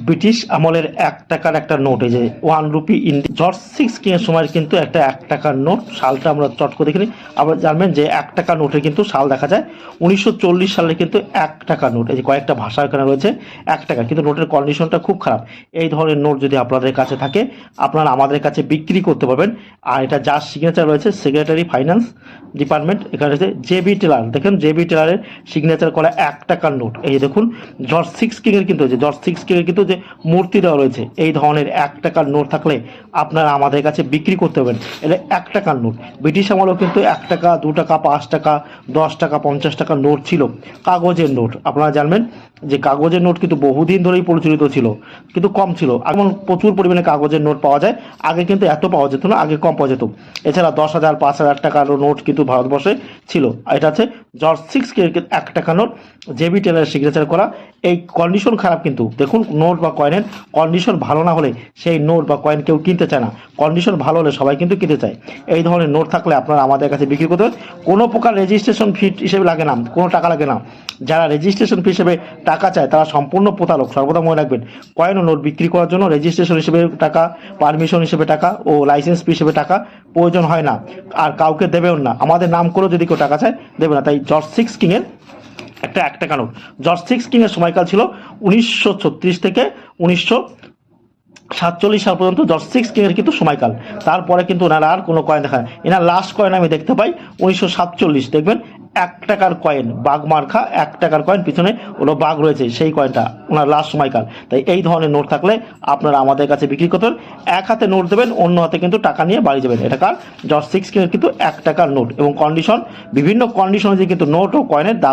British আমলের ১ টাকার একটা নোট, এই যে 1 রুপি জর্জ 6 কিং এর সময় কিন্তু একটা ১ টাকার নোট, সালটা আমরা চট করে দেখিনি। আবার জানবেন যে ১ টাকার নোটের কিন্তু সাল দেখা যায় ১৯৪০ সালে কিন্তু ১ টাকার নোট, এই যে কয়েকটা ভাষা এখানে রয়েছে ১ টাকা, কিন্তু নোটের কন্ডিশনটা খুব খারাপ। এই ধরনের নোট যদি আপনাদের কাছে থাকে আপনারা আমাদের কাছে বিক্রি করতে পারবেন। আর এটা যার সিগনেচার রয়েছে সেক্রেটারি ফাইন্যান্স ডিপার্টমেন্ট, এখানে রয়েছে জেবি টেলার, দেখেন জেবি টেলারের সিগনেচার করা ১ টাকার নোট। এই দেখুন জর্জ 6 কিং এর কিন্তু, যে জর্জ 6 কিং এর কিন্তু যে মূর্তি দেওয়া রয়েছে, এই ধরনের ১ টাকার নোট থাকলে আপনারা আমাদের কাছে বিক্রি করতে পারবেন। এটা ১ টাকার নোট। ব্রিটিশ আমলেও কিন্তু ১ টাকা, ২ টাকা, ৫ টাকা, ১০ টাকা, ৫০ টাকার নোট ছিল, কাগজের নোট। আপনারা জানবেন যে কাগজের নোট কিন্তু বহুদিন ধরেই প্রচলিত ছিল, কিন্তু কম ছিল। এখন প্রচুর পরিমাণে কাগজের নোট পাওয়া যায়, আগে কিন্তু এত পাওয়া যেত না, আগে কম পাওয়া যেত। এছাড়া ১০,০০০, ৫,০০০ টাকারও নোট কিন্তু ভারতবর্ষে ছিল। এটা হচ্ছে জর্জ 6 কিং এর ১ টাকা নোট, জেবি টেলারের সিগনেচার করা। এই কন্ডিশন খারাপ, কিন্তু দেখুন নোট বা কয়েনের কন্ডিশন ভালো না হলে সেই নোট বা কয়েন কেউ কিনতে চায় না, কন্ডিশন ভালো হলে সবাই কিন্তু কিনতে চায়। এই ধরনের নোট থাকলে আপনারা আমাদের কাছে বিক্রি করতে পারেন। কোনো প্রকার রেজিস্ট্রেশন ফি হিসেবে লাগে না, কোনো টাকা লাগে না। যারা রেজিস্ট্রেশন ফি হিসেবে টাকা চায় তারা সম্পূর্ণ প্রতারক, সর্বদা মনে রাখবেন। কয়েন ও নোট বিক্রি করার জন্য রেজিস্ট্রেশন হিসেবে টাকা, পারমিশন হিসেবে টাকা ও লাইসেন্স ফি হিসেবে টাকা প্রয়োজন হয় না, আর কাউকে দেবেও না। আমাদের নাম করেও যদি কেউ টাকা চায় দেবে না। তাই জর্জ 6 কিং এর একটা ১ টাকা নোট। জর্জ 6 কিং এর সময়কাল ছিল ১৯৩৬ থেকে ১৯৪৭ সাল পর্যন্ত জর্জ 6 কিং এর কিন্তু সময়কাল। তারপরে কিন্তু ওনার আর কোনো কয়েন দেখা যায়। এনার লাস্ট কয়েন আমি দেখতে পাই ১৯৪৭, দেখবেন ১ টাকার কয়েন, বাঘ মার্কা ১ টাকার কয়েন, পিছনে ওগুলো বাঘ রয়েছে, সেই কয়েনটা ওনার লাস্ট সময়কাল। তাই এই ধরনের নোট থাকলে আপনারা আমাদের কাছে বিক্রি করতেন। এক হাতে নোট দেবেন, অন্য হাতে কিন্তু টাকা নিয়ে বাড়ি যাবেন। এটা কার? জর্জ 6 কিং এর কিন্তু ১ টাকার নোট, এবং কন্ডিশন, বিভিন্ন কন্ডিশনে যে কিন্তু নোট ও কয়েনের দাম